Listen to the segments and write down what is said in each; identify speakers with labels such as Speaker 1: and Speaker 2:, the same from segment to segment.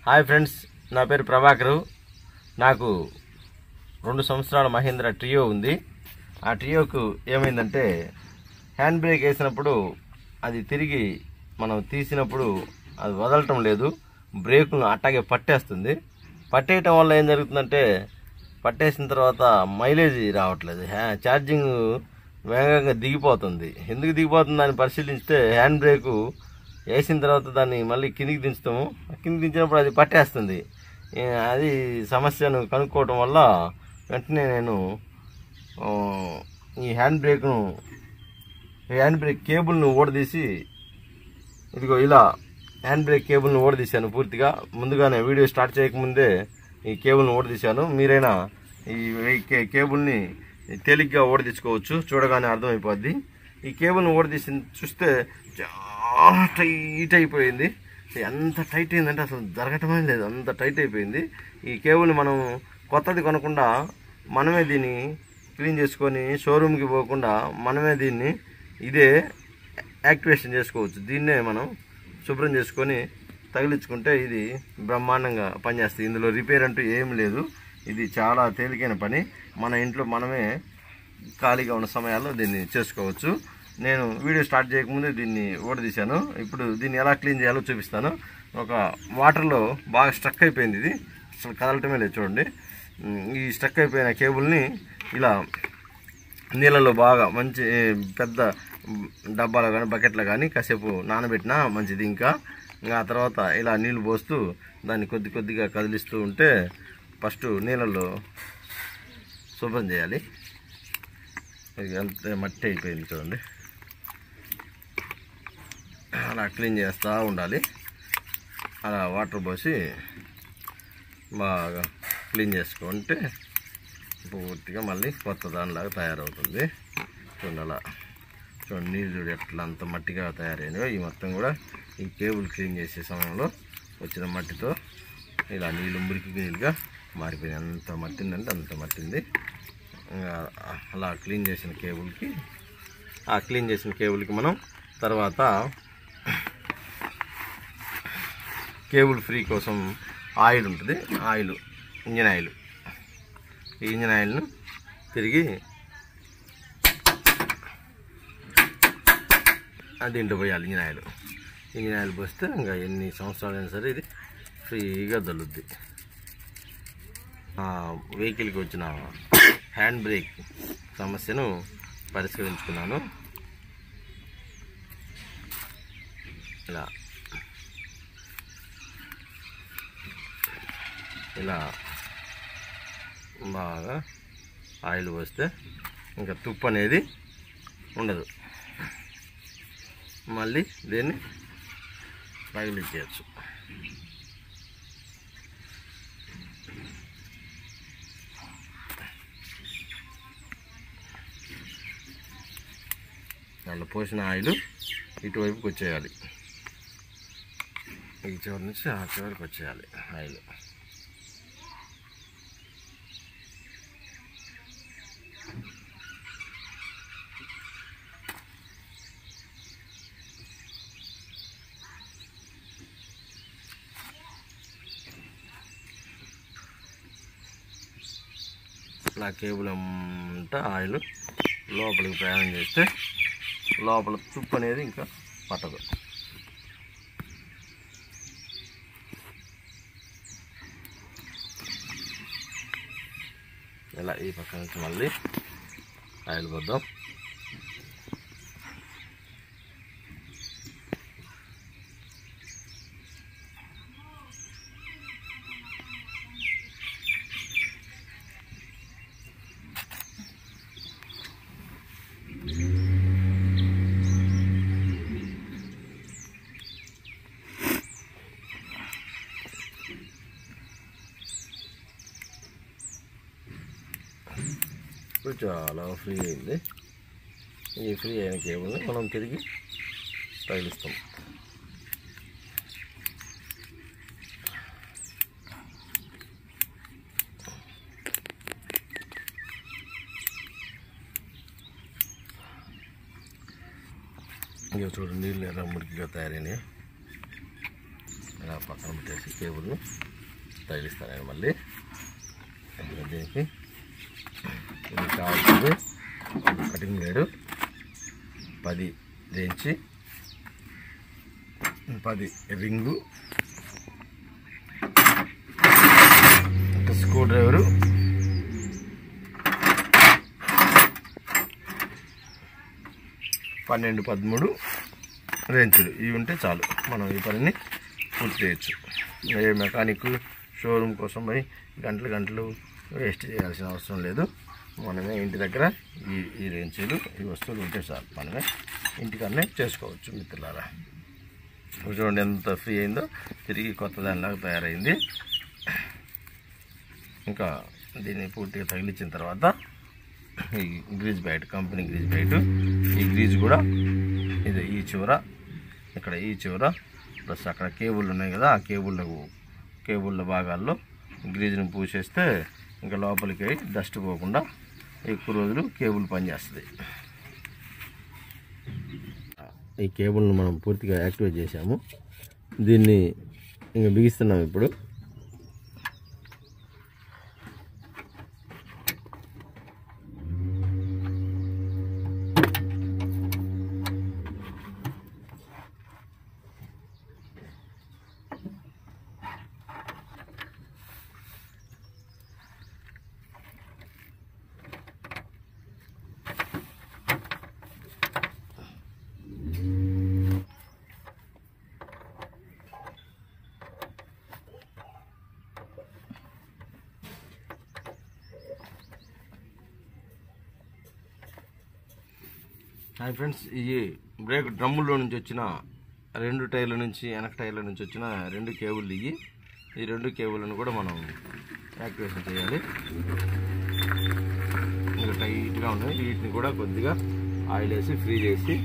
Speaker 1: Hi friends, నా పేరు ప్రభాకర్. నాకు 2 సంవత్సరాల మహీంద్రా ట్రియో ఉంది. ఆ ట్రియోకు ఏమైందంటే హ్యాండ్ బ్రేక్ వేసినప్పుడు అది తిరిగి మనం తీసినప్పుడు అది వదలటం లేదు, బ్రేకును అట్టాగే పట్టేస్తుంది. పట్టేయటం వల్ల ఏం జరుగుతుందంటే పట్టేసిన తర్వాత మైలేజ్ రావట్లేదు, ఛార్జింగ్ వేగంగా దిగిపోతుంది. ఎందుకు దిగిపోతుంది అని పరిశీలిస్తే హ్యాండ్ బ్రేకు వేసిన తర్వాత దాన్ని మళ్ళీ కిందికి దించుతాము, కిందికి దించినప్పుడు అది పట్టేస్తుంది. అది సమస్యను కనుక్కోవటం వల్ల వెంటనే నేను ఈ హ్యాండ్ బ్రేక్ కేబుల్ను ఊడదీసి, ఇదిగో ఇలా హ్యాండ్ బ్రేక్ కేబుల్ను ఊడదీశాను పూర్తిగా. ముందుగానే వీడియో స్టార్ట్ చేయకముందే ఈ కేబుల్ను ఊడదీశాను. మీరైనా ఈ కేబుల్ని తేలిగ్గా ఊడదీసుకోవచ్చు, చూడగానే అర్థమైపోద్ది. ఈ కేబుల్ని ఊడదీసి చూస్తే చాలా టైట్ అయిపోయింది. ఎంత టైట్ అయిందంటే అసలు జరగటమే లేదు, అంత టైట్ అయిపోయింది. ఈ కేబుల్ని మనం కొత్తది కొనకుండా మనమే దీన్ని క్లీన్ చేసుకొని షోరూమ్కి పోకుండా మనమే దీన్ని ఇదే యాక్టివేషన్ చేసుకోవచ్చు. దీన్నే మనం శుభ్రం చేసుకొని తగిలించుకుంటే ఇది బ్రహ్మాండంగా పనిచేస్తుంది. ఇందులో రిపేర్ అంటూ ఏం లేదు, ఇది చాలా తేలికైన పని. మన ఇంట్లో మనమే ఖాళీగా ఉన్న సమయాల్లో దీన్ని చేసుకోవచ్చు. నేను వీడియో స్టార్ట్ చేయకముందే దీన్ని ఊడదీశాను. ఇప్పుడు దీన్ని ఎలా క్లీన్ చేయాలో చూపిస్తాను. ఒక వాటర్లో బాగా స్ట్రక్ అయిపోయింది, ఇది అసలు కదలటమే లేదు. చూడండి, ఈ స్ట్రక్ అయిపోయిన కేబుల్ని ఇలా నీళ్ళలో బాగా మంచి పెద్ద డబ్బాలో కానీ బకెట్లో కానీ కాసేపు నానబెట్టినా మంచిది. ఇంకా ఆ తర్వాత ఇలా నీళ్లు పోస్తూ దాన్ని కొద్ది కొద్దిగా కదిలిస్తూ ఉంటే ఫస్ట్ నీళ్ళల్లో శుభ్రం చేయాలి. అంతే, మట్టి అయిపోయింది చూడండి. అలా క్లీన్ చేస్తూ ఉండాలి. అలా వాటర్ పోసి బాగా క్లీన్ చేసుకుంటే పూర్తిగా మళ్ళీ కొత్త దానిలాగా తయారవుతుంది. చూడండి, అలా చూడండి, నీళ్ళు చూడు ఎట్లా అంత మట్టిగా తయారైనవో. ఈ మొత్తం కూడా ఈ కేబుల్ క్లీన్ చేసే సమయంలో వచ్చిన మట్టితో ఇలా నీళ్ళు మురికి నీళ్ళుగా మారిపోయింది. అంత మట్టిందంటే అంత మట్టింది. అలా క్లీన్ చేసిన కేబుల్కి మనం తర్వాత కేబుల్ ఫ్రీ కోసం ఆయిల్ ఉంటుంది, ఇంజిన్ ఆయిల్. ఈ ఇంజిన్ ఆయిల్ను తిరిగి దీంట్లో పోయాలి. ఇంజిన్ ఆయిల్ పోస్తే ఇంకా ఎన్ని సంవత్సరాలైనా సరే ఇది ఫ్రీగా దొల్లుద్ది. వెహికల్కి వచ్చిన హ్యాండ్ బ్రేక్ సమస్యను పరిష్కరించుకున్నాను. ఇలా బాగా ఆయిల్ పోస్తే ఇంకా తుప్పు అనేది ఉండదు. మళ్ళీ దీన్ని తగిలించవచ్చు. దాంట్లో పోసిన ఆయిల్ ఇటువైపుకి వచ్చేయాలి, ఈ చివరి నుంచి ఆ చివరికి వచ్చేయాలి ఆయిల్. ఇలా కేబుల్ అంతా ఆయిల్ లోపలికి ప్రయాణం చేస్తే లోపల తుప్పు అనేది ఇంకా పట్టదు. ఇలా ఈ పక్క నుంచి మళ్ళీ ఆయిల్ పోద్దాం. ఇప్పుడు చాలా ఫ్రీ అయింది. ఈ ఫ్రీ అయిన కేబుల్ని మనం తిరిగి తగిలిస్తాం. ఇక చూడండి, నీళ్ళు ఎలా మురికిగా తయారైనాయి. ఇలా పక్కన పెట్టేసి కేబుల్ని తగిలిస్తాను నేను మళ్ళీ. దీనికి ఇది కావాల్సింది కటింగ్ బ్లేడు 10 ఇంచి, 10 రింగు, స్క్రూ డ్రైవరు, పన్నెండు 13 రెంచులు. ఇవి ఉంటే చాలు, మనం ఈ పనిని పూర్తి చేయొచ్చు. ఏ మెకానిక్ షోరూమ్ కోసం పోయి గంటలు వేస్ట్ చేయాల్సిన అవసరం లేదు. మనమే ఇంటి దగ్గర ఈ రెంచులు ఈ వస్తువులు ఉంటే చాలు, మనమే ఇంటికన్నే చేసుకోవచ్చు మిత్రులారా. చూడండి ఎంత ఫ్రీ అయిందో, తిరిగి కొత్త దానిలాగా తయారైంది. ఇంకా దీన్ని పూర్తిగా తగిలించిన తర్వాత ఈ grease bat, company grease bat, ఈ గ్రీజ్ కూడా ఇది ఈ చివర, ఇక్కడ ఈ చివర ప్లస్ అక్కడ కేబుల్ ఉన్నాయి కదా, ఆ కేబుల్ల భాగాల్లో గ్రీజ్ని పూసేస్తే ఇంకా లోపలికి డస్ట్ పోకుండా ఎక్కువ రోజులు కేబుల్ పనిచేస్తుంది. ఈ కేబుల్ను మనం పూర్తిగా యాక్టివేట్ చేసాము. దీన్ని ఇంకా బిగిస్తున్నాం ఇప్పుడు. హాయ్ ఫ్రెండ్స్, ఈ బ్రేక్ డ్రమ్ముల్లో నుంచి వచ్చిన 2 టైర్ల నుంచి, వెనక టైర్ల నుంచి వచ్చిన 2 కేబుల్ ఈ 2 కేబుల్లను కూడా మనం యాక్టివేషన్ చేయాలి. ఇంకా టైట్గా ఉన్నాయి, వీటిని కూడా కొద్దిగా ఆయిల్ వేసి ఫ్రీ చేసి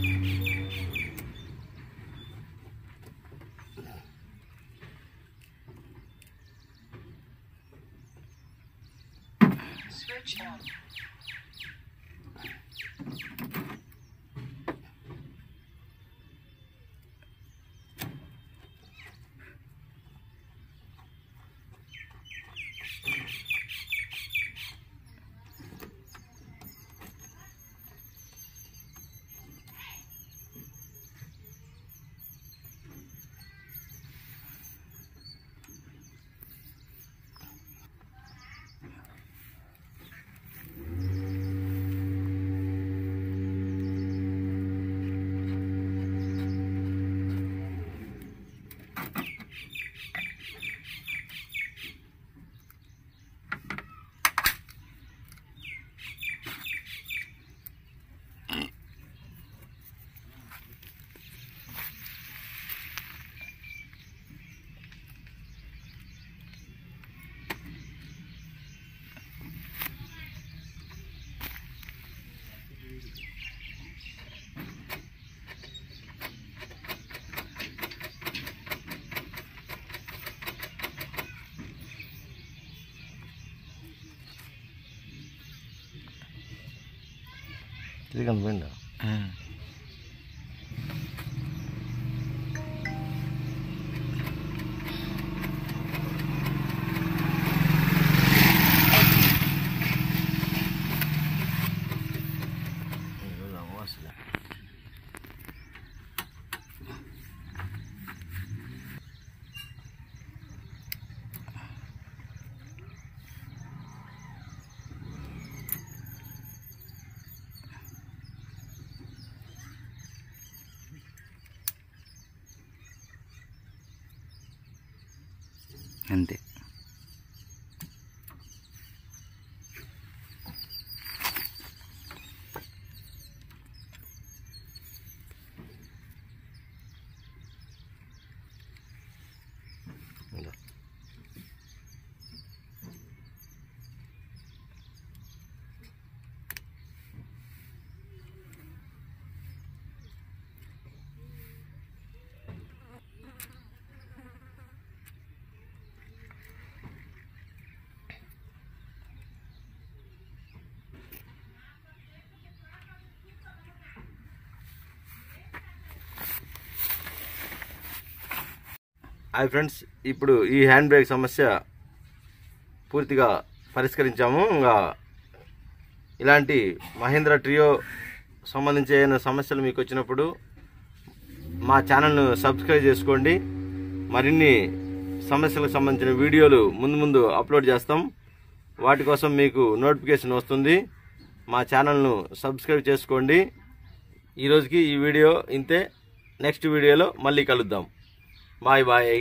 Speaker 1: ఇది కనిపోయిందా?
Speaker 2: అంతే.
Speaker 1: హాయ్ ఫ్రెండ్స్, ఇప్పుడు ఈ హ్యాండ్ బ్రేక్ సమస్య పూర్తిగా పరిష్కరించాము. ఇంకా ఇలాంటి మహీంద్రా ట్రియో సంబంధించిన సమస్యలు మీకు వచ్చినప్పుడు మా ఛానల్ను సబ్స్క్రైబ్ చేసుకోండి. మరిన్ని సమస్యలకు సంబంధించిన వీడియోలు ముందు అప్లోడ్ చేస్తాం. వాటి కోసం మీకు నోటిఫికేషన్ వస్తుంది. మా ఛానల్ను సబ్స్క్రైబ్ చేసుకోండి. ఈరోజుకి ఈ వీడియో ఇంతే. నెక్స్ట్ వీడియోలో మళ్ళీ కలుద్దాం. Bye bye.